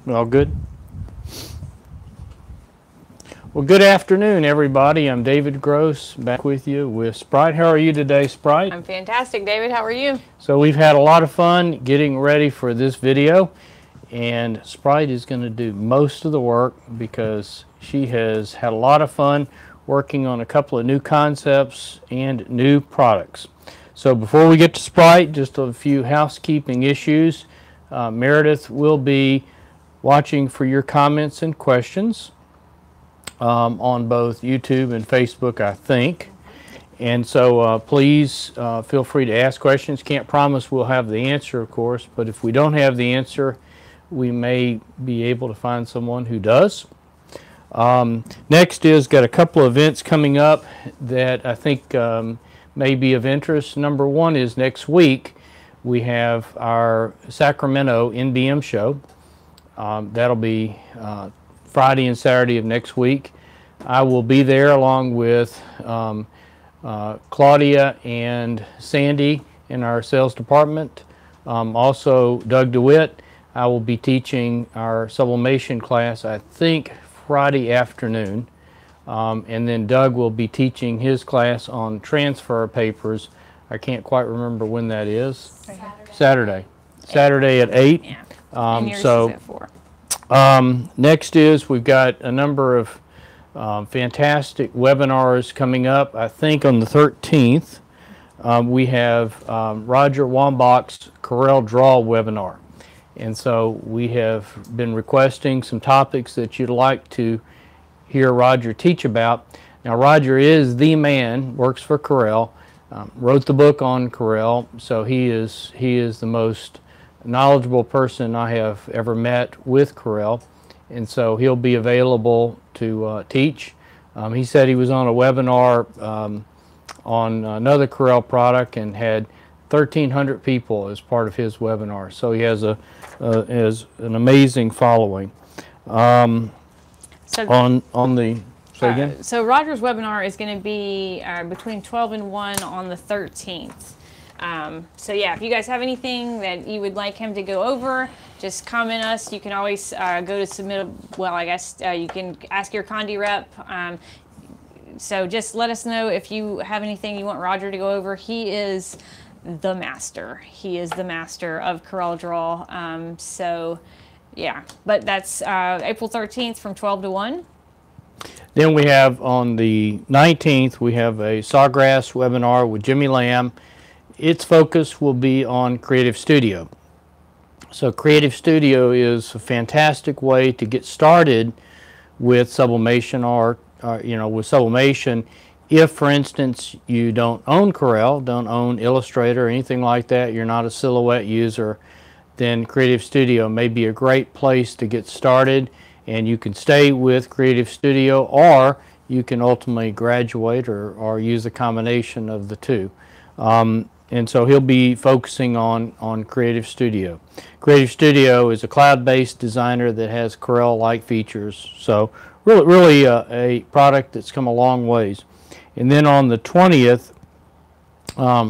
All good? Well, good afternoon, everybody. I'm David Gross, back with you with Sprite. How are you today, Sprite? I'm fantastic, David. How are you? So we've had a lot of fun getting ready for this video, and Sprite is going to do most of the work because she has had a lot of fun working on a couple of new concepts and new products. So before we get to Sprite, just a few housekeeping issues. Meredith will be watching for your comments and questions on both YouTube and Facebook, I think. And so please feel free to ask questions. Can't promise we'll have the answer, of course, but if we don't have the answer, we may be able to find someone who does. Next is got a couple of events coming up that I think may be of interest. Number one is next week we have our Sacramento NBM show. That'll be Friday and Saturday of next week. I will be there along with Claudia and Sandy in our sales department. Also Doug DeWitt. I will be teaching our sublimation class, I think, Friday afternoon. And then Doug will be teaching his class on transfer papers. I can't quite remember when that is. Saturday. Saturday at 8. Yeah. And yours is at 4. Next is we've got a number of fantastic webinars coming up. I think on the 13th we have Roger Wambach's Corel Draw webinar. And so we have been requesting some topics that you'd like to hear Roger teach about. Now Roger is the man, works for Corel, wrote the book on Corel, so he is the most knowledgeable person I have ever met with Corel, and so he'll be available to teach. He said he was on a webinar on another Corel product and had 1,300 people as part of his webinar, so he has an amazing following. So Roger's webinar is going to be between 12 and 1 on the 13th. So yeah, if you guys have anything that you would like him to go over, just comment us. You can always go to submit, well, I guess you can ask your Condi rep. So just let us know if you have anything you want Roger to go over. He is the master. He is the master of Corel Draw. So yeah, but that's April 13th from 12 to 1. Then we have on the 19th, we have a Sawgrass webinar with Jimmy Lamb. Its focus will be on Creative Studio. So Creative Studio is a fantastic way to get started with sublimation or with sublimation. If, for instance, you don't own Corel, don't own Illustrator or anything like that, you're not a Silhouette user, then Creative Studio may be a great place to get started, and you can stay with Creative Studio, or you can ultimately graduate or use a combination of the two. And so he'll be focusing on Creative Studio. Creative Studio is a cloud-based designer that has Corel-like features. So really a product that's come a long ways. And then on the 20th,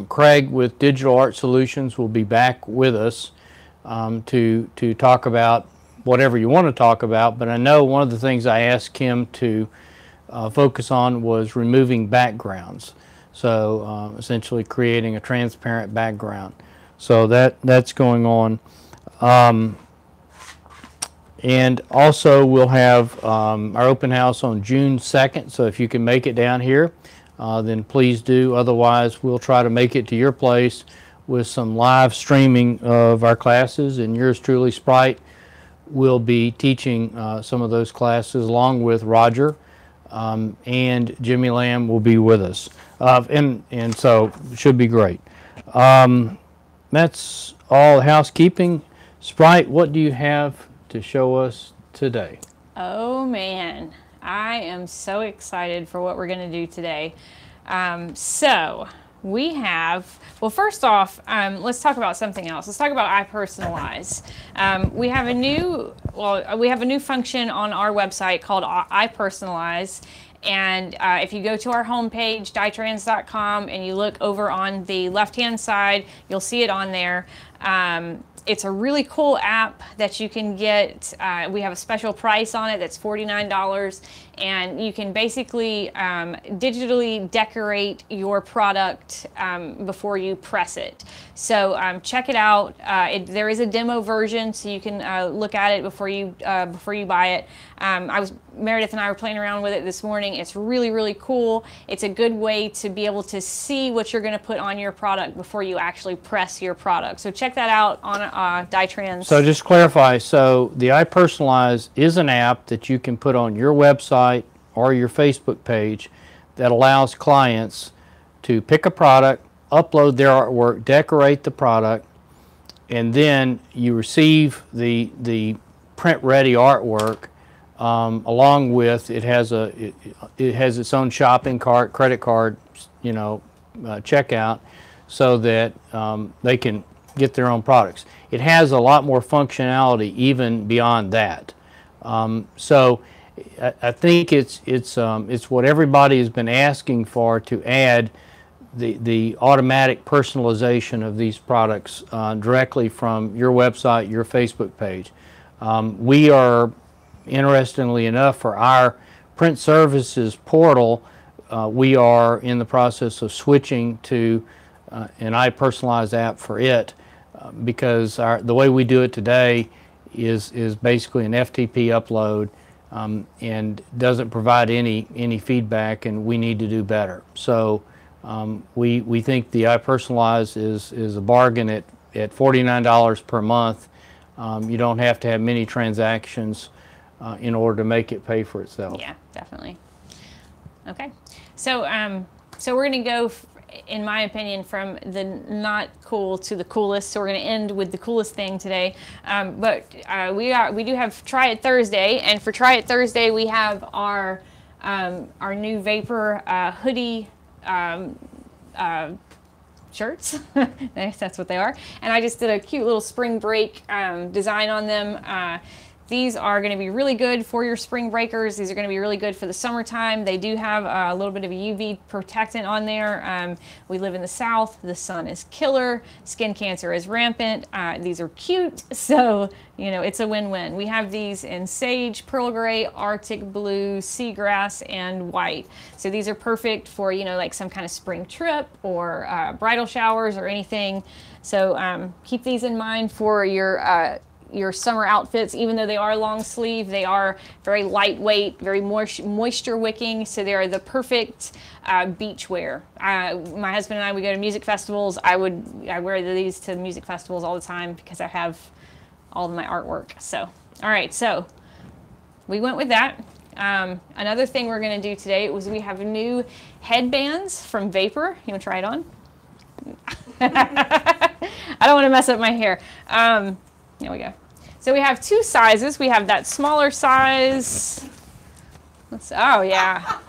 Craig with Digital Art Solutions will be back with us to talk about whatever you want to talk about. But I know one of the things I asked him to focus on was removing backgrounds. So essentially creating a transparent background. So that's going on. And also we'll have our open house on June 2nd. So if you can make it down here, then please do. Otherwise, we'll try to make it to your place with some live streaming of our classes. And yours truly, Sprite, will be teaching some of those classes along with Roger. And Jimmy Lamb will be with us. And so it should be great. That's all housekeeping. Sprite, what do you have to show us today? Oh man, I am so excited for what we're going to do today. So we have, well, first off, let's talk about something else. Let's talk about I Personalize. We have a new function on our website called I Personalize. And if you go to our homepage, dietrans.com, and you look over on the left-hand side, you'll see it on there. It's a really cool app that you can get. We have a special price on it that's $49, and you can basically digitally decorate your product before you press it. So check it out. There is a demo version, so you can look at it before you buy it. Meredith and I were playing around with it this morning. It's really, really cool. It's a good way to be able to see what you're going to put on your product before you actually press your product. So check that out on Dytrans. So just to clarify, so the iPersonalize is an app that you can put on your website or your Facebook page that allows clients to pick a product, upload their artwork, decorate the product, and then you receive the print-ready artwork along with it has its own shopping cart, credit card, checkout, so that they can get their own products. It has a lot more functionality even beyond that. So I think it's what everybody has been asking for, to add the automatic personalization of these products directly from your website, your Facebook page. We are, interestingly enough, for our print services portal, we are in the process of switching to an iPersonalize app for it, because the way we do it today is basically an FTP upload, and doesn't provide any feedback, and we need to do better. So we think the iPersonalize is a bargain at $49 per month. You don't have to have many transactions in order to make it pay for itself. Yeah, definitely. Okay, so we're going to go, in my opinion, from the not cool to the coolest. So we're going to end with the coolest thing today. But we do have Try It Thursday, and for Try It Thursday we have our new Vapor hoodie shirts. That's what they are. And I just did a cute little spring break design on them. These are going to be really good for your spring breakers. These are going to be really good for the summertime. They do have a little bit of a UV protectant on there. We live in the South. The sun is killer. Skin cancer is rampant. These are cute. So, it's a win-win. We have these in sage, pearl gray, arctic blue, seagrass, and white. So these are perfect for, like some kind of spring trip or bridal showers or anything. So keep these in mind for your summer outfits. Even though they are long sleeve, they are very lightweight, very moisture wicking, so they are the perfect beach wear. My husband and I, we go to music festivals. I wear these to music festivals all the time because I have all of my artwork. So, all right, so we went with that. Another thing we're going to do today was we have new headbands from Vapor. You want to try it on? I don't want to mess up my hair. There we go. So we have two sizes. We have that smaller size. Oh yeah,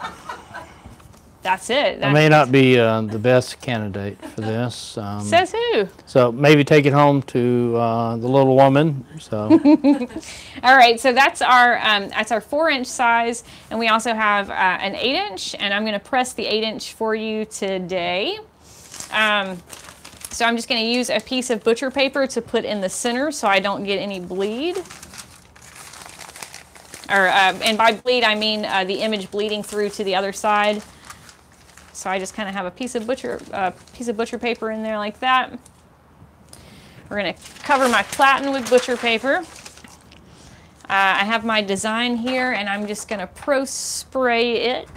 that's it. I may not be the best candidate for this. Says who? So maybe take it home to the little woman. So. All right. So that's our 4-inch size, and we also have an 8-inch. And I'm going to press the 8-inch for you today. So I'm just going to use a piece of butcher paper to put in the center so I don't get any bleed. And by bleed, I mean the image bleeding through to the other side. So I just kind of have a piece of butcher paper in there like that. We're going to cover my platen with butcher paper. I have my design here, and I'm just going to pro spray it.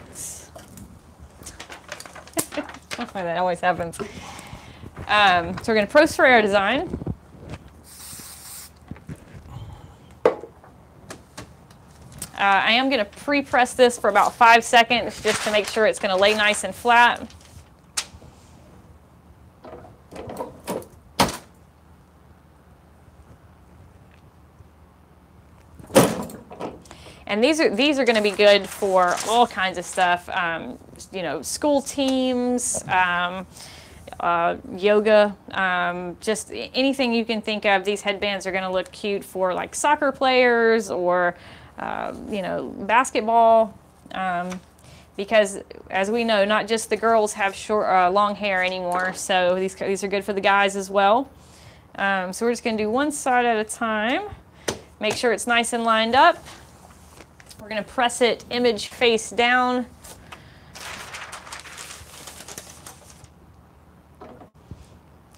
That always happens. So we're going to pro spray our design. I am going to pre-press this for about 5 seconds just to make sure it's going to lay nice and flat. And these are going to be good for all kinds of stuff. School teams. Yoga, just anything you can think of. These headbands are going to look cute for like soccer players or basketball, because as we know, not just the girls have long hair anymore, so these are good for the guys as well. So we're just going to do one side at a time. Make sure it's nice and lined up. We're going to press it image face down.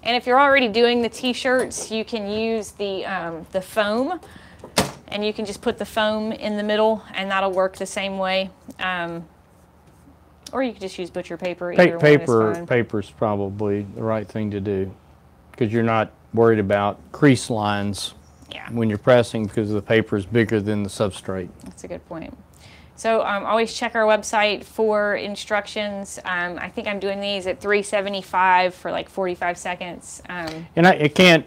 And if you're already doing the t-shirts, you can use the foam, and you can just put the foam in the middle, and that'll work the same way. Or you could just use butcher paper. Paper's probably the right thing to do, because you're not worried about crease lines when you're pressing, because the paper is bigger than the substrate. That's a good point. So always check our website for instructions. I think I'm doing these at 375 for like 45 seconds. And I can't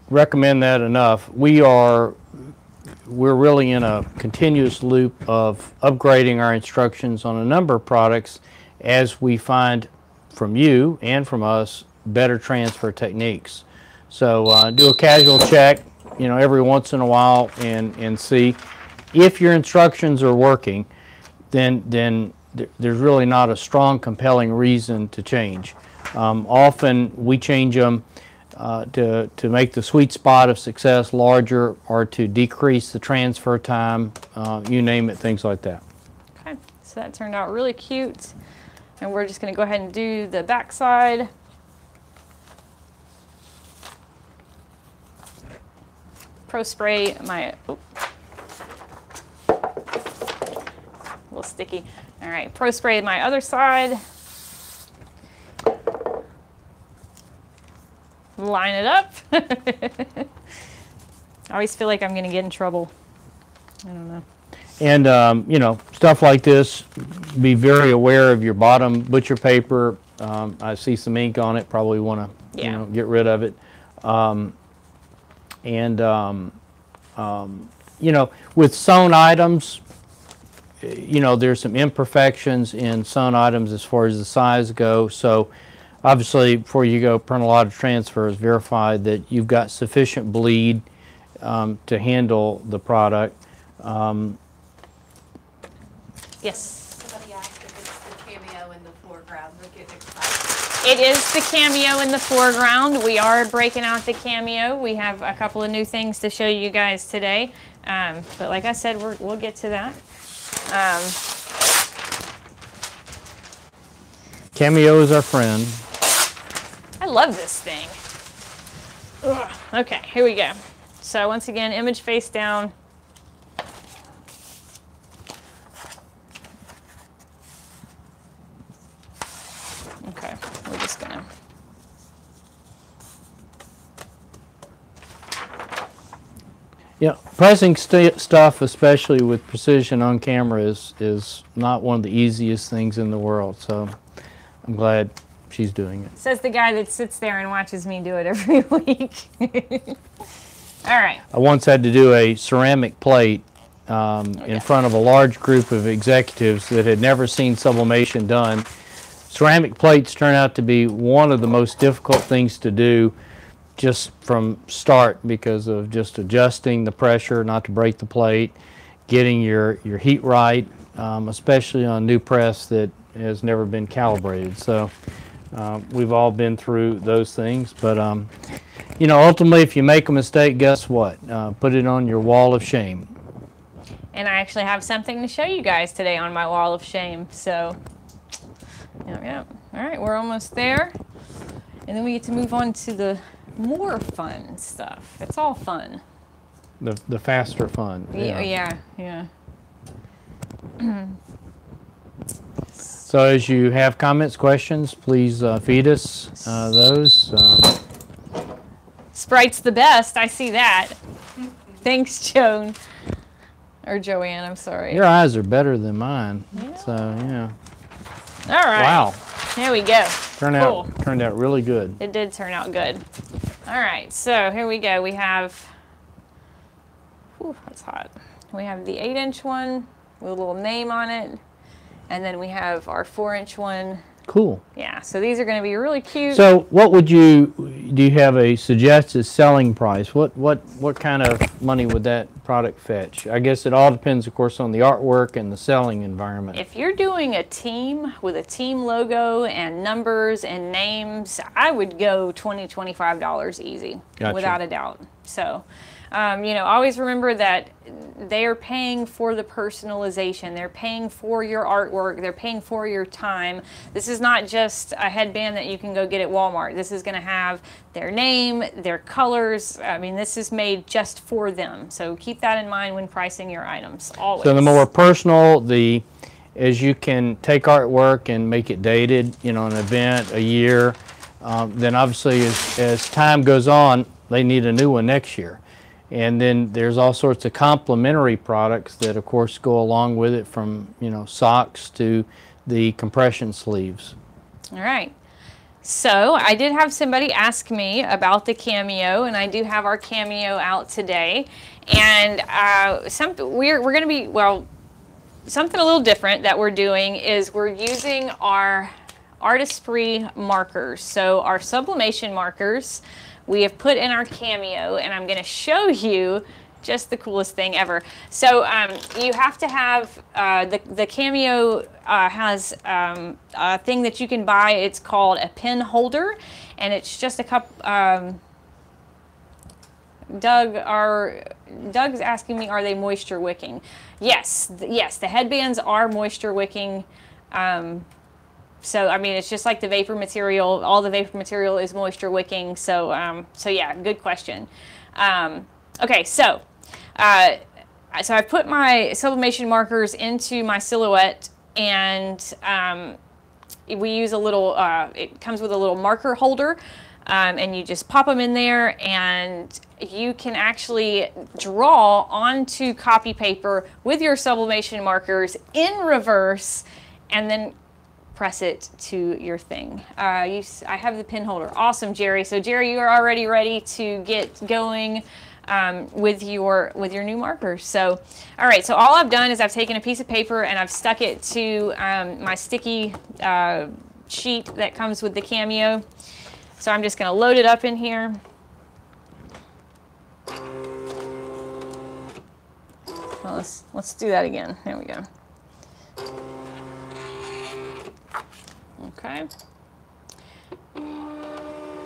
recommend that enough. We're really in a continuous loop of upgrading our instructions on a number of products as we find from you and from us better transfer techniques. So do a casual check, every once in a while and see. If your instructions are working, then there's really not a strong, compelling reason to change. Often we change them to make the sweet spot of success larger, or to decrease the transfer time, you name it, things like that. Okay, so that turned out really cute. And we're just going to go ahead and do the back side. Pro spray my... A little sticky. All right, pro spray my other side. Line it up. I always feel like I'm going to get in trouble. I don't know. And, stuff like this, be very aware of your bottom butcher paper. I see some ink on it, probably want to get rid of it. With sewn items, there's some imperfections in sewn items as far as the size go. So obviously, before you go print a lot of transfers, verify that you've got sufficient bleed to handle the product. Yes. Somebody asked if it's the Cameo in the foreground. They're getting excited. It is the Cameo in the foreground. We are breaking out the Cameo. We have a couple of new things to show you guys today. But like I said, we'll get to that. Cameo is our friend. I love this thing. Ugh. Okay, here we go. So once again, image face down. Okay, we're just gonna... Yeah, pressing stuff, especially with precision on camera, is not one of the easiest things in the world. So I'm glad she's doing it. Says the guy that sits there and watches me do it every week. All right. I once had to do a ceramic plate in front of a large group of executives that had never seen sublimation done. Ceramic plates turn out to be one of the most difficult things to do just from start, because of just adjusting the pressure not to break the plate, getting your heat right, especially on new press that has never been calibrated. So we've all been through those things, but ultimately, if you make a mistake, guess what? Put it on your wall of shame. And I actually have something to show you guys today on my wall of shame. So, yeah. All right, we're almost there. And then we get to move on to the more fun stuff. It's all fun. The faster fun. Yeah. So as you have comments, questions, please feed us those. Sprite's the best. I see that. Thanks, Joan. Or Joanne, I'm sorry. Your eyes are better than mine. Yeah. So, yeah. All right. Wow. There we go. Turned out really good. It did turn out good. All right, so here we go. We have, that's hot. We have the 8-inch one with a little name on it. And then we have our 4-inch one. Cool. Yeah, so these are going to be really cute. So what would you do you have a suggested selling price? What kind of money would that product fetch? I guess it all depends, of course, on the artwork and the selling environment. If you're doing a team with a team logo and numbers and names, I would go $20, $25 easy, Gotcha. without a doubt. So, you know, always remember that they are paying for the personalization. They're paying for your artwork. They're paying for your time. This is not just a headband that you can go get at Walmart. This is going to have their name, their colors. I mean, this is made just for them. So keep that in mind when pricing your items, always. So the more personal, as you can take artwork and make it dated, you know, an event, a year, then obviously as time goes on, they need a new one next year. And then there's all sorts of complementary products that, of course, go along with it, from, you know, socks to the compression sleeves. All right. So I did have somebody ask me about the Cameo, and I do have our Cameo out today. And we're going to be, well, something a little different that we're doing is we're using our Atresprix markers. So our sublimation markers we have put in our Cameo, and I'm going to show you just the coolest thing ever. So you have to have, the Cameo has a thing that you can buy. It's called a pen holder, and it's just a cup. Doug's asking me, are they moisture wicking? Yes, yes, the headbands are moisture wicking. So, I mean, it's just like the vapor material. All the vapor material is moisture wicking. So, so yeah, good question. Okay, so I put my sublimation markers into my silhouette, and we use a little, it comes with a little marker holder, and you just pop them in there, and you can actually draw onto copy paper with your sublimation markers in reverse, and then press it to your thing. I have the pin holder. Awesome, Jerry. So Jerry, you are already ready to get going with your new markers. So, all right. So all I've done is I've taken a piece of paper and I've stuck it to my sticky sheet that comes with the Cameo. So I'm just going to load it up in here. Well, let's do that again. There we go. Okay.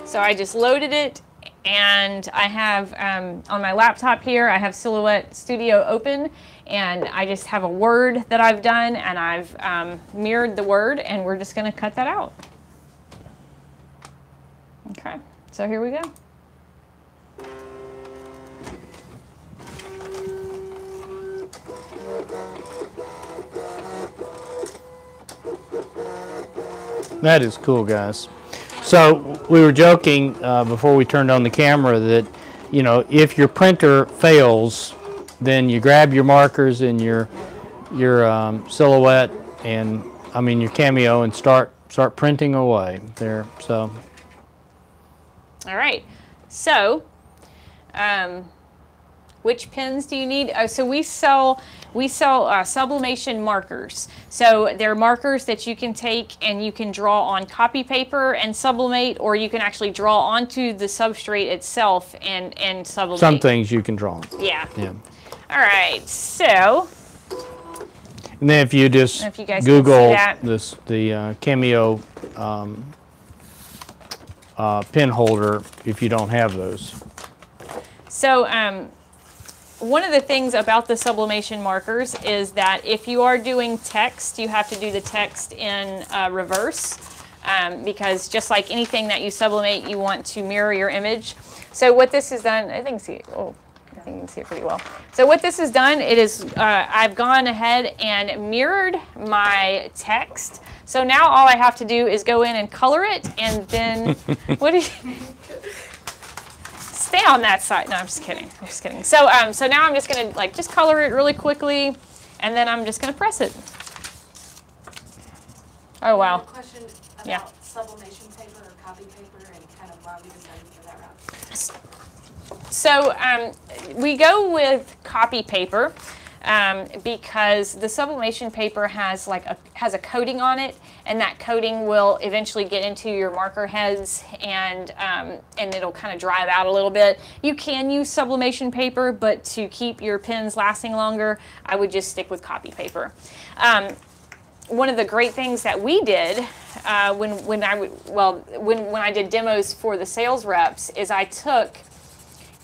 So I just loaded it, and I have on my laptop here, I have Silhouette Studio open, and I just have a word that I've done, and I've mirrored the word, and we're just going to cut that out. Okay, so here we go. That is cool, guys. So we were joking before we turned on the camera that, you know, if your printer fails, then you grab your markers and your silhouette and, I mean, your Cameo, and start printing away there. So. All right. So, which pens do you need? So we sell sublimation markers. So they're markers that you can take and you can draw on copy paper and sublimate, or you can actually draw onto the substrate itself and sublimate. Some things you can draw on. Yeah. Yeah. All right. So. And then if you just Google the Cameo pen holder, if you don't have those. So one of the things about the sublimation markers is that if you are doing text, you have to do the text in reverse, because just like anything that you sublimate, you want to mirror your image. So what this has done, I think you can see it pretty well. So what this has done, it is I've gone ahead and mirrored my text. So now all I have to do is go in and color it, and then what do you? Stay on that side. No, I'm just kidding. I'm just kidding. So, so now I'm just gonna just color it really quickly, and then I'm just gonna press it. Oh wow. I have a question about sublimation paper or copy paper, and kind of why we decided to go that route. So we go with copy paper because the sublimation paper has a coating on it, and that coating will eventually get into your marker heads, and it'll kind of dry out a little bit. You can use sublimation paper, but to keep your pens lasting longer, I would just stick with copy paper. One of the great things that we did when I did demos for the sales reps is I took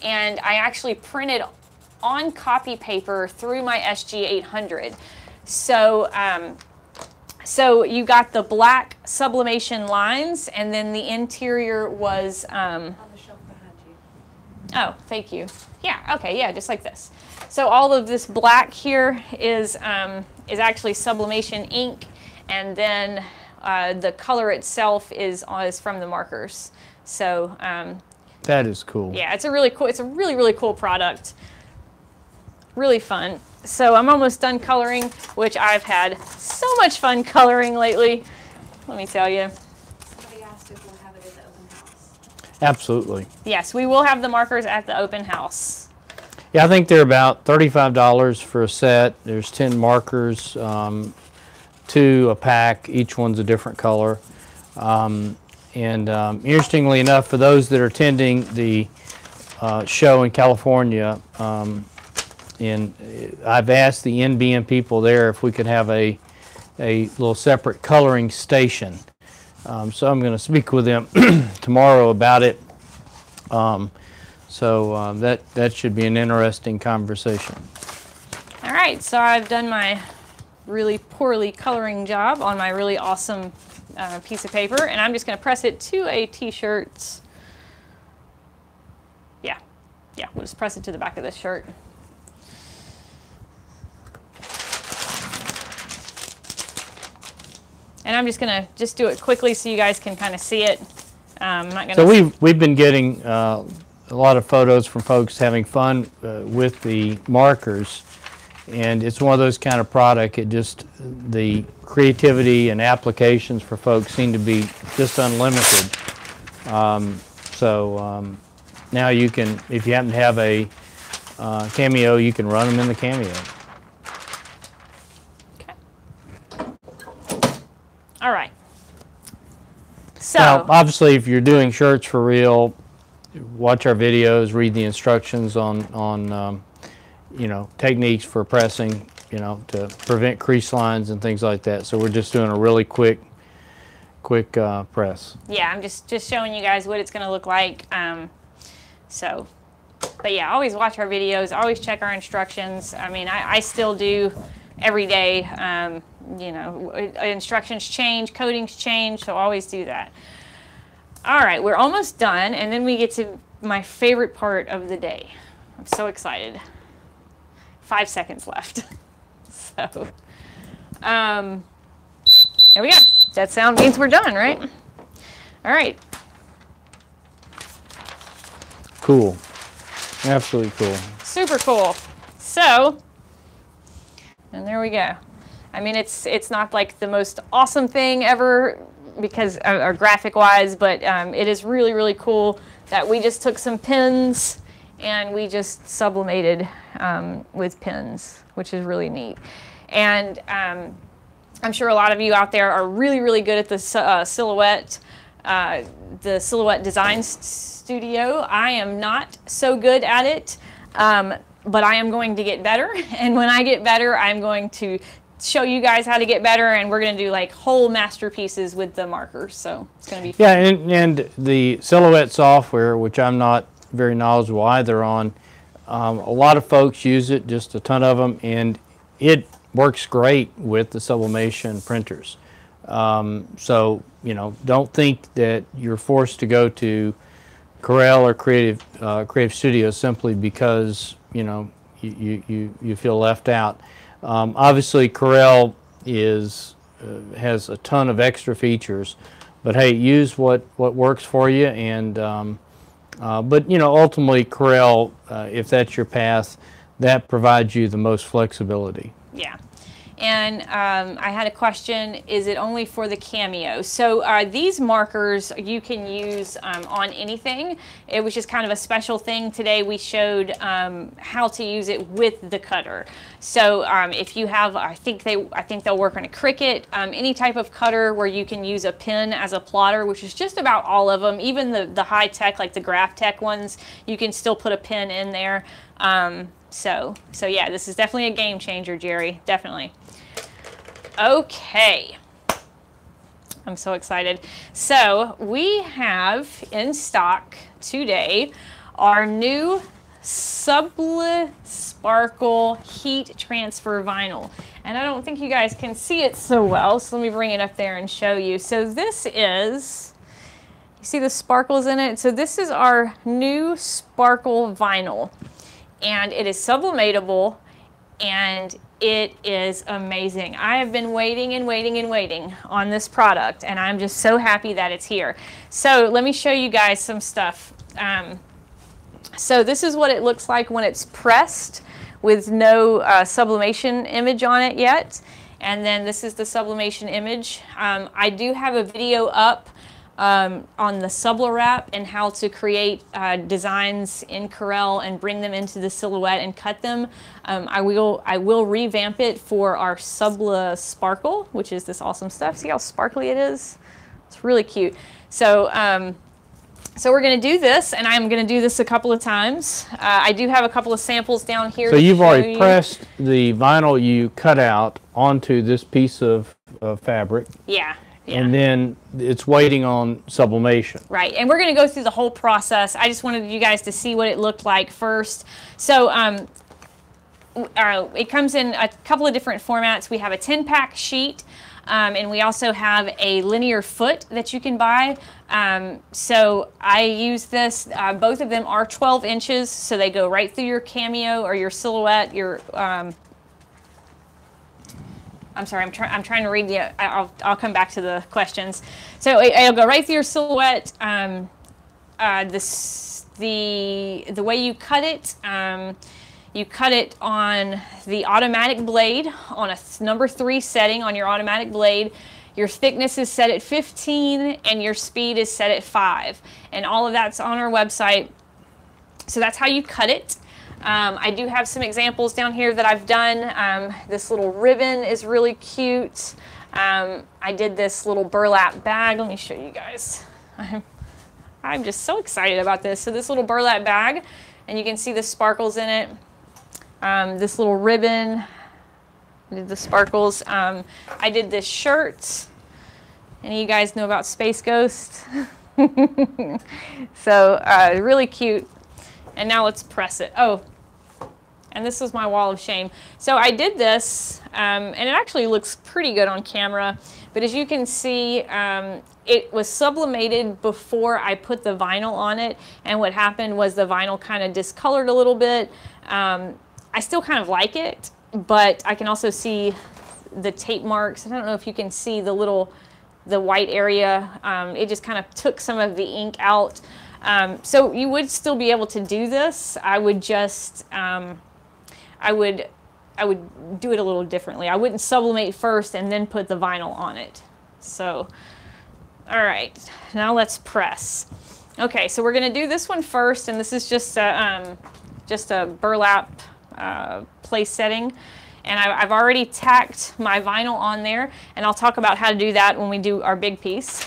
and I actually printed on copy paper through my SG800. So so you got the black sublimation lines, and then the interior was On the shelf behind you. oh, thank you. Yeah, okay, yeah, just like this. So all of this black here is actually sublimation ink, and then the color itself is from the markers. So That is cool. yeah, it's a really cool product. Really fun. So I'm almost done coloring, which I've had so much fun coloring lately. Let me tell you. Somebody asked if we'll have it at the open house. Absolutely. Yes, we will have the markers at the open house. Yeah, I think they're about $35 for a set. There's 10 markers, 2 a pack. Each one's a different color. Interestingly enough, for those that are attending the show in California, I've asked the NBM people there if we could have a little separate coloring station. So I'm going to speak with them tomorrow about it. That should be an interesting conversation. All right, so I've done my really poorly coloring job on my really awesome piece of paper, and I'm just going to press it to a t-shirt. Yeah, we'll just press it to the back of this shirt. And I'm just going to do it quickly so you guys can kind of see it. I'm not going to. So we've been getting a lot of photos from folks having fun with the markers, and it's one of those kind of product. The creativity and applications for folks seem to be just unlimited. Now you can, if you happen to have a Cameo, you can run them in the Cameo. All right. So now, obviously, if you're doing shirts for real, watch our videos, read the instructions on techniques for pressing, to prevent crease lines and things like that. So we're just doing a really quick press. yeah, I'm just showing you guys what it's going to look like. But yeah, always watch our videos. Always check our instructions. I mean, I still do every day. Instructions change, coatings change, so always do that. All right, we're almost done, and then we get to my favorite part of the day. I'm so excited. 5 seconds left. So, there we go. That sound means we're done, right? All right. Cool. Absolutely cool. Super cool. So, and there we go. I mean, it's not like the most awesome thing ever because, or graphic wise, but it is really, really cool that we just took some pins and we just sublimated with pins, which is really neat. And I'm sure a lot of you out there are really, really good at the silhouette design studio. I am not so good at it, but I am going to get better. And when I get better, I'm going to show you guys how to get better, and we're going to do like whole masterpieces with the markers. So it's going to be fun. Yeah, and the silhouette software, which I'm not very knowledgeable either on, a lot of folks use it, just a ton of them, and it works great with the sublimation printers. So, don't think that you're forced to go to Corel or Creative Studio simply because, you feel left out. Obviously, Corel has a ton of extra features, but hey, use what works for you. And but ultimately, Corel, if that's your path, that provides you the most flexibility. Yeah, And I had a question, is it only for the Cameo? So these markers you can use on anything. It was just kind of a special thing. Today we showed how to use it with the cutter. So if you have, I think they'll work on a Cricut, any type of cutter where you can use a pen as a plotter, which is just about all of them. Even the high tech, like the Graph Tech ones, you can still put a pen in there. So yeah, this is definitely a game changer, Jerry, definitely. Okay, I'm so excited. So we have in stock today our new SubliSparkle Heat Transfer Vinyl. And I don't think you guys can see it so well, so let me bring it up there and show you. So this is, you see the sparkles in it? So this is our new Sparkle Vinyl. And it is sublimatable, and it is amazing. I have been waiting and waiting and waiting on this product, and I'm just so happy that it's here. So let me show you guys some stuff. So this is what it looks like when it's pressed with no sublimation image on it yet. And then this is the sublimation image. I do have a video up on the SubliWrap and how to create designs in Corel and bring them into the silhouette and cut them. I will revamp it for our SubliSparkle, which is this awesome stuff. See how sparkly it is? It's really cute. So so we're going to do this, and I'm going to do this a couple of times. I do have a couple of samples down here. So you've already pressed the vinyl you cut out onto this piece of fabric. Yeah. Yeah. And then it's waiting on sublimation. Right, and we're going to go through the whole process. I just wanted you guys to see what it looked like first. So it comes in a couple of different formats. We have a 10-pack sheet, and we also have a linear foot that you can buy. So I use this. Both of them are 12 inches, so they go right through your Cameo or your silhouette, your I'm sorry, I'm trying to read the, I'll come back to the questions. So it'll go right through your silhouette. The way you cut it on the automatic blade, on a number 3 setting on your automatic blade. Your thickness is set at 15 and your speed is set at 5. And all of that's on our website. So that's how you cut it. I do have some examples down here that I've done. This little ribbon is really cute. I did this little burlap bag. Let me show you guys. I'm just so excited about this. So this little burlap bag, and you can see the sparkles in it. This little ribbon, I did the sparkles. I did this shirt. Any of you guys know about Space Ghost? So really cute. And now let's press it. Oh, and this is my wall of shame. So I did this, and it actually looks pretty good on camera. But as you can see, it was sublimated before I put the vinyl on it. And what happened was the vinyl kind of discolored a little bit. I still kind of like it, but I can also see the tape marks. I don't know if you can see the white area. It just kind of took some of the ink out. So you would still be able to do this. I would just, I would do it a little differently. I wouldn't sublimate first and then put the vinyl on it. So, all right, now let's press. Okay, so we're gonna do this one first, and this is just a burlap place setting. And I've already tacked my vinyl on there, and I'll talk about how to do that when we do our big piece.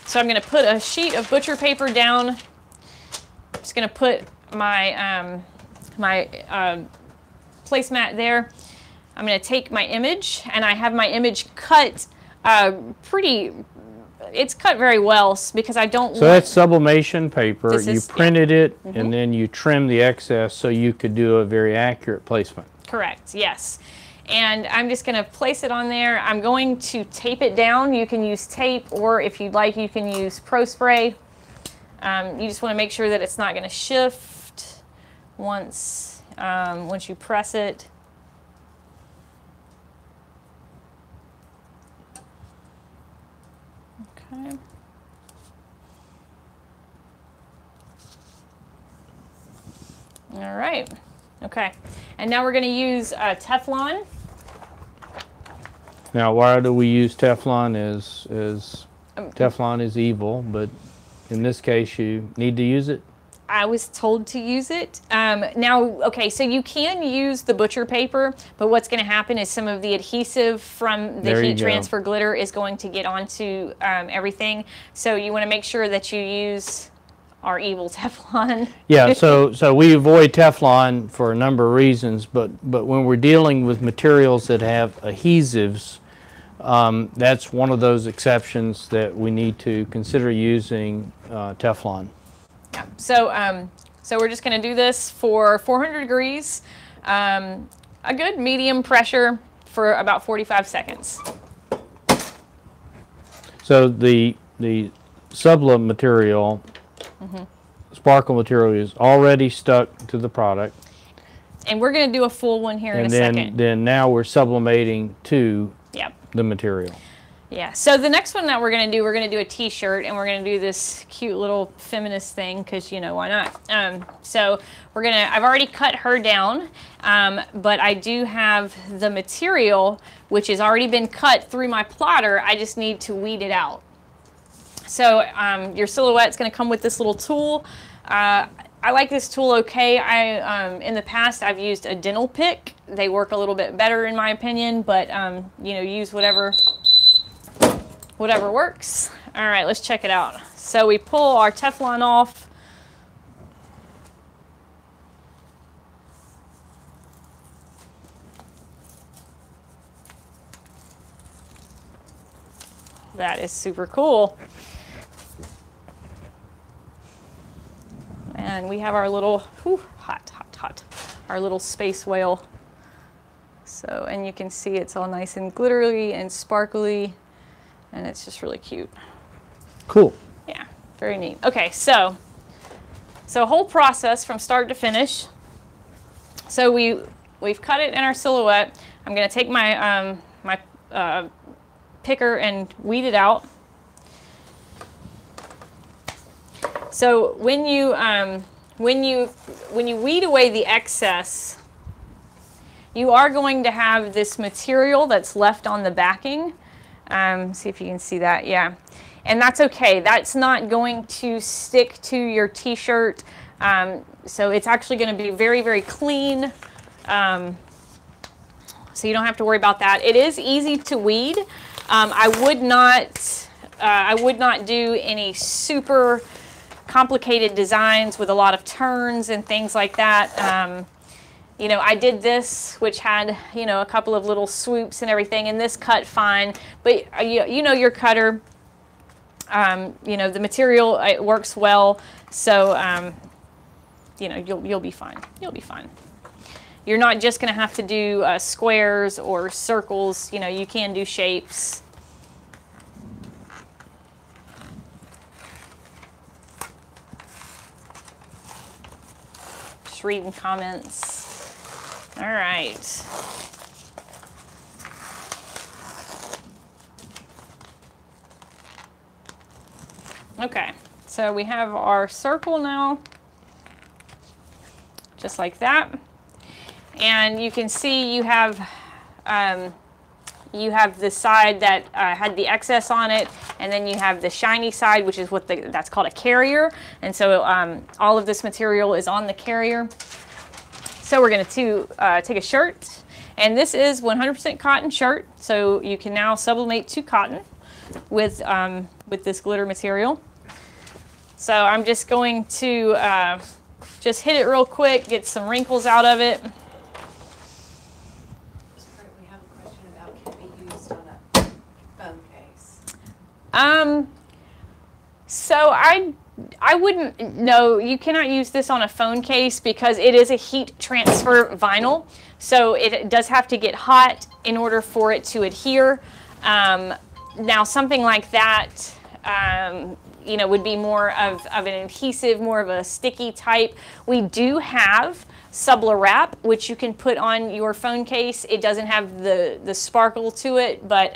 So I'm going to put a sheet of butcher paper down. I'm just going to put my placemat there. I'm going to take my image, and I have my image cut it's cut very well because I don't want... So that's sublimation paper. You printed it, Mm-hmm. and then you trimmed the excess so you could do a very accurate placement. Correct, yes. And I'm just going to place it on there. I'm going to tape it down. You can use tape, or if you'd like, you can use Pro Spray. You just want to make sure that it's not going to shift once you press it. Okay. All right. Okay. And now we're going to use Teflon. Now, why do we use Teflon? Teflon is evil, but in this case, you need to use it. I was told to use it. Now, okay, so you can use the butcher paper, but what's going to happen is some of the adhesive from the heat transfer glitter is going to get onto everything. So you want to make sure that you use our evil Teflon. Yeah, so we avoid Teflon for a number of reasons, but when we're dealing with materials that have adhesives, that's one of those exceptions that we need to consider using Teflon. Yeah. So we're just going to do this for 400 degrees, a good medium pressure for about 45 seconds. So the Sublim material, sparkle material, is already stuck to the product. And we're going to do a full one here in a second. And then now we're sublimating to the material. Yeah, so the next one that we're going to do a t-shirt, and we're going to do this cute little feminist thing because, you know, why not? So I've already cut her down, but I do have the material, which has already been cut through my plotter. I just need to weed it out. So your silhouette's going to come with this little tool. I like this tool okay. In the past, I've used a dental pick. They work a little bit better in my opinion, but, you know, use whatever works. All right, let's check it out. So we pull our Teflon off. That is super cool. And we have our little, hot, our little space whale. So, and you can see it's all nice and glittery and sparkly. And it's just really cute. Cool. Yeah, very neat. Okay, so whole process from start to finish. So we've cut it in our silhouette. I'm going to take my picker and weed it out. So when you weed away the excess, you are going to have this material that's left on the backing. See if you can see that, yeah. And that's okay. That's not going to stick to your t-shirt. So it's actually going to be very, very clean. So you don't have to worry about that. It is easy to weed. I would not do any super complicated designs with a lot of turns and things like that. You know, I did this, which had, you know, a couple of little swoops and everything, and this cut fine. But, you know, your cutter, you know, the material, it works well. So, you know, you'll be fine. You'll be fine. You're not just going to have to do squares or circles. You know, you can do shapes. Just reading comments. All right. Okay, so we have our circle now, just like that. And you can see you have the side that had the excess on it, and then you have the shiny side, which is that's called a carrier. And so all of this material is on the carrier. So we're going to take a shirt, and this is 100% cotton shirt. So you can now sublimate to cotton with this glitter material. So I'm just going to just hit it real quick, get some wrinkles out of it. We have a question about can it be used on a phone case? So I wouldn't, no, you cannot use this on a phone case because it is a heat transfer vinyl. So it does have to get hot in order for it to adhere. Now something like that, you know, would be more of an adhesive, more of a sticky type. We do have SubliWrap, which you can put on your phone case. It doesn't have the sparkle to it, but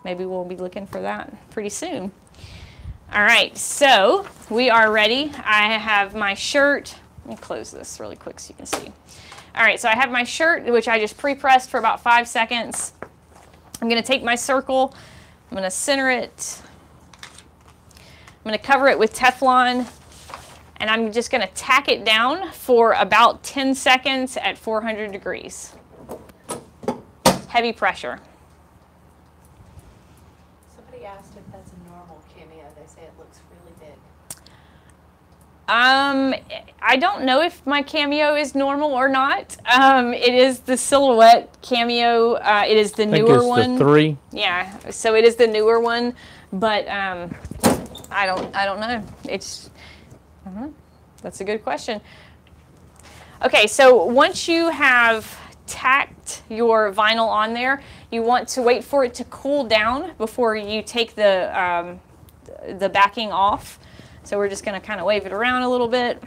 maybe we'll be looking for that pretty soon. All right, so we are ready. I have my shirt Let me close this really quick so you can see. All right, so I have my shirt, which I just pre-pressed for about 5 seconds. I'm going to take my circle, I'm going to center it, I'm going to cover it with Teflon, and I'm just going to tack it down for about 10 seconds at 400 degrees. Heavy pressure. Somebody asked if that's a normal Cameo. They say it looks really big. I don't know if my Cameo is normal or not. It is the Silhouette Cameo. It is the newer one. I think it's the 3. Yeah, so it is the newer one, but I don't know. It's that's a good question. Okay, so once you have tacked your vinyl on there, you want to wait for it to cool down before you take the backing off. So we're just going to kind of wave it around a little bit.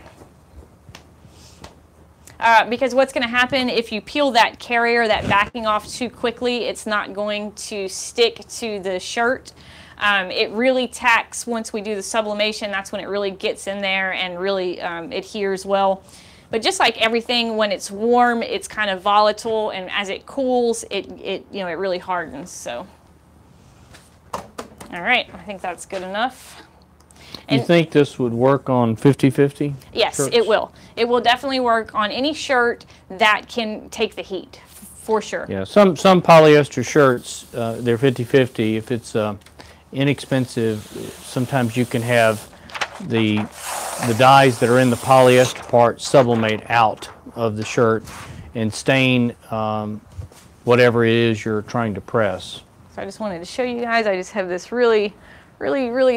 Because what's going to happen if you peel that carrier, that backing off too quickly, it's not going to stick to the shirt. It really tacks once we do the sublimation. That's when it really gets in there and really adheres well. But just like everything, when it's warm, it's kind of volatile, and as it cools, it really hardens. So, all right, I think that's good enough. You think this would work on 50/50? Yes, shirts? it will. It will definitely work on any shirt that can take the heat, for sure. Yeah, some polyester shirts, they're 50/50. If it's inexpensive, sometimes you can have the dyes that are in the polyester part sublimate out of the shirt and stain whatever it is you're trying to press. So I just wanted to show you guys. I just have this really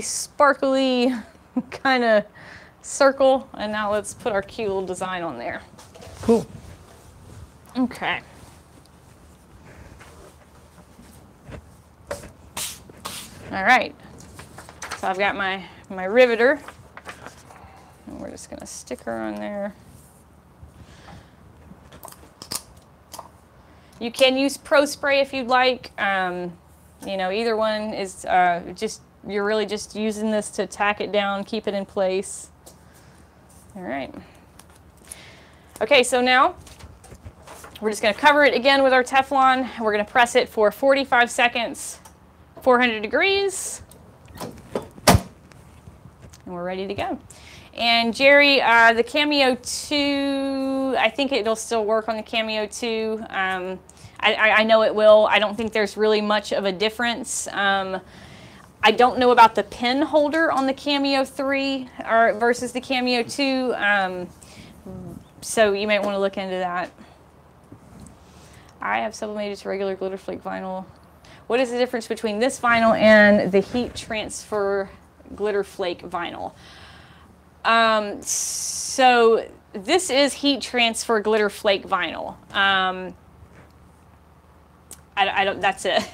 sparkly kind of circle, and now let's put our cute little design on there. Cool. Okay. All right. So I've got my riveter, and we're just going to stick her on there. You can use Pro Spray if you'd like. Either one is you're really just using this to tack it down, keep it in place. All right. Okay, so now we're just going to cover it again with our Teflon. We're going to press it for 45 seconds, 400 degrees, and we're ready to go. And Jerry, the Cameo 2, I think it'll still work on the Cameo 2. I know it will. I don't think there's really much of a difference. I don't know about the pen holder on the Cameo 3 versus the Cameo 2, so you might want to look into that. I have sublimated to regular glitter flake vinyl. What is the difference between this vinyl and the heat transfer glitter flake vinyl? So this is heat transfer glitter flake vinyl. I don't, that's it.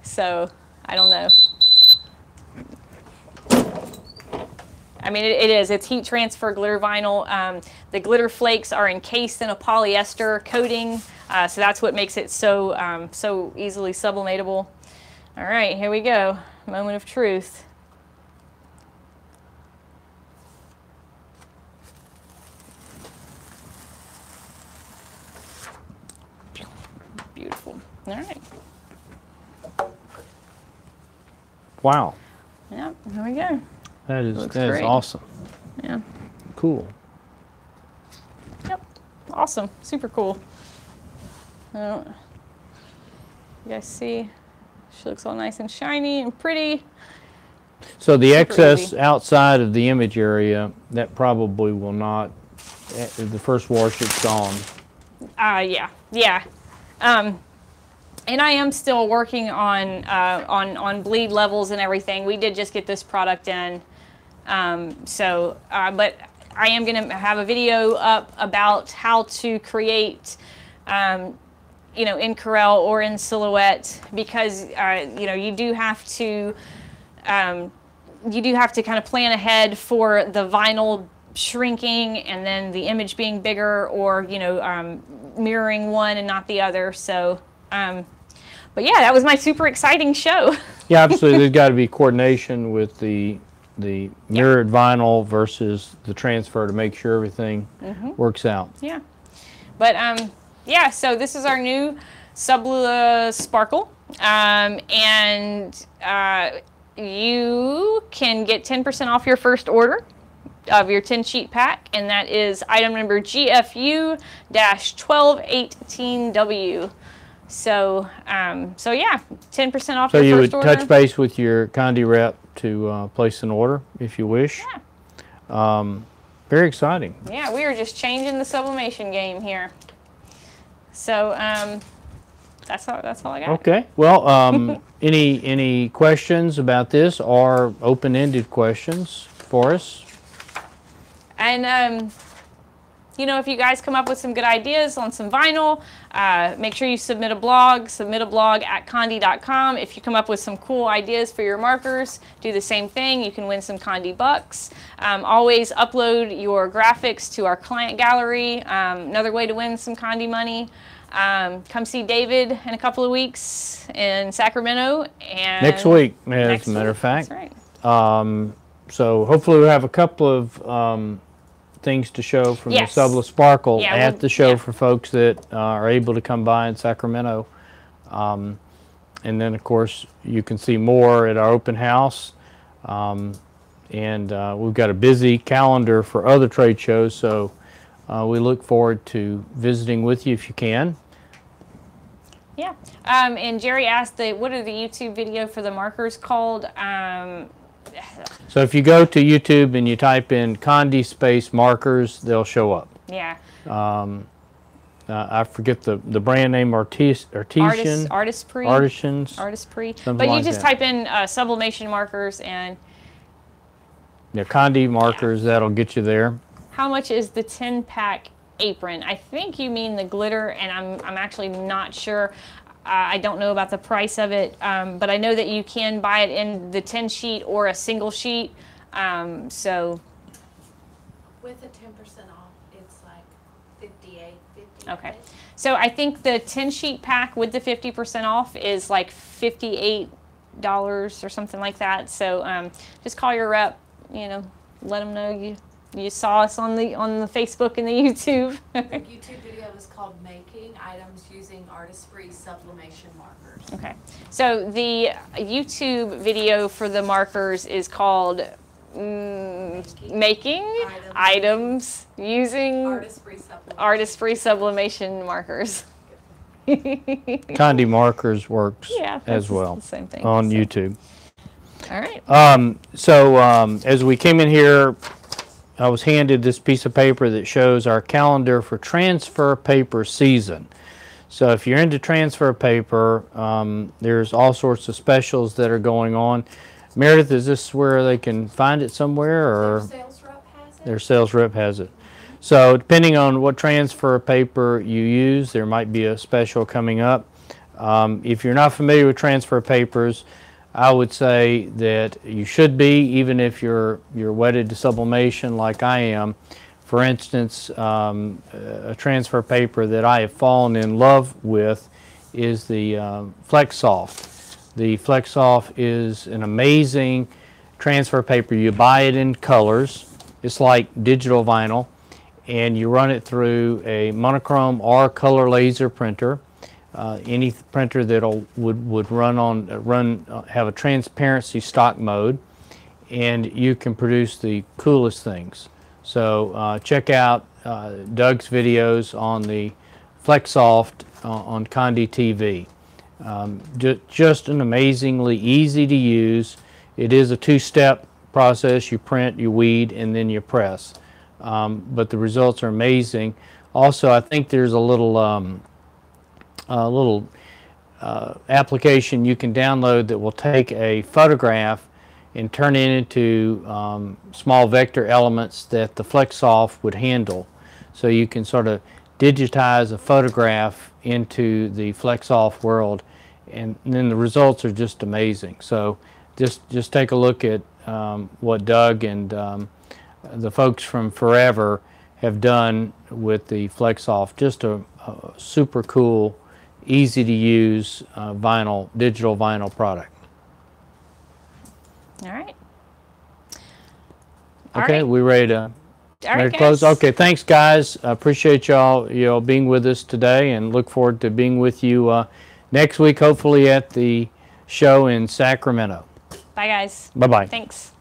So I don't know. I mean, it is. It's heat transfer glitter vinyl. The glitter flakes are encased in a polyester coating, so that's what makes it so so easily sublimatable. All right, here we go. Moment of truth. Beautiful. All right. Wow. Yep, here we go. That is awesome. Yeah. Cool. Yep. Awesome. Super cool. You guys see? She looks all nice and shiny and pretty. So the Super excess easy. outside of the image area, that probably will not, the first wash, it's gone. Yeah. And I am still working on bleed levels and everything. We did just get this product in, but I am going to have a video up about how to create, in Corel or in Silhouette, because you do have to kind of plan ahead for the vinyl shrinking and then the image being bigger, or mirroring one and not the other. So. But yeah, that was my super exciting show. Yeah, absolutely. There's got to be coordination with the the mirrored vinyl versus the transfer to make sure everything works out. Yeah. But yeah, so this is our new SubliSparkle. And you can get 10% off your first order of your 10-sheet pack, and that is item number GFU-1218W. So, so yeah, 10% off So your you first would order. touch base with your Condi rep to place an order if you wish. Yeah. Very exciting. Yeah, we are just changing the sublimation game here. So, that's all I got. Okay. Well, any questions about this or open-ended questions for us? And you know, if you guys come up with some good ideas on some vinyl, make sure you submit a blog at condi.com. If you come up with some cool ideas for your markers, do the same thing. You can win some Condi bucks. Always upload your graphics to our client gallery. Another way to win some Condi money. Come see David in a couple of weeks in Sacramento. And Next week, as a matter of fact. That's right. So hopefully we'll have a couple of things to show from Yes. the SubliSparkle Yeah, at we'll- the show yeah. for folks that are able to come by in Sacramento. And then, of course, you can see more at our open house. And we've got a busy calendar for other trade shows, so we look forward to visiting with you if you can. Yeah. And Jerry asked, what are the YouTube video for the markers called? So if you go to YouTube and you type in Condi space markers, they'll show up. Yeah. I forget the brand name, Artesian. Artistprix. Artisans. Artistprix. Something But you like just that. type in sublimation markers, and Yeah, Condi markers, that'll get you there. how much is the 10-pack apron? I think you mean the glitter, and I'm actually not sure. I don't know about the price of it, but I know that you can buy it in the 10-sheet or a single sheet. So, With a 10% off, it's like $58.50. okay. So I think the 10-sheet pack with the 50% off is like $58 or something like that. So just call your rep, you know, let them know you saw us on the Facebook and the YouTube. The YouTube video is called Making Items Using Artist-Free Sublimation Markers. Okay, so the YouTube video for the markers is called Making Items Using Artist-Free Artist-Free Sublimation Sublimation. Markers. Condi markers works Yeah, as that's well the same thing. on So, YouTube. all right. As we came in here, I was handed this piece of paper that shows our calendar for transfer paper season. So if you're into transfer paper, there's all sorts of specials that are going on. Meredith, is this where they can find it somewhere, or Their sales rep has it. their sales rep has it? So depending on what transfer paper you use, there might be a special coming up. If you're not familiar with transfer papers, I would say that you should be, even if you're wedded to sublimation like I am. For instance, a transfer paper that I have fallen in love with is the FlexSoft. The FlexSoft is an amazing transfer paper. You buy it in colors. It's like digital vinyl, and you run it through a monochrome or color laser printer. Any printer that would have a transparency stock mode, and you can produce the coolest things. So check out Doug's videos on the FlexSoft on Condi TV. Just an amazingly easy to use. It is a two-step process. You print, you weed, and then you press. But the results are amazing. Also, I think there's a little application you can download that will take a photograph and turn it into small vector elements that the FlexSoft would handle. So you can sort of digitize a photograph into the FlexSoft world, and then the results are just amazing. So just take a look at what Doug and the folks from Forever have done with the FlexSoft. Just a super cool, easy to use digital vinyl product. All right. Okay, right. we ready to, All right, ready to close? guys. Okay, thanks guys. I appreciate y'all being with us today, and look forward to being with you next week, hopefully at the show in Sacramento. Bye, guys. Bye-bye. Thanks.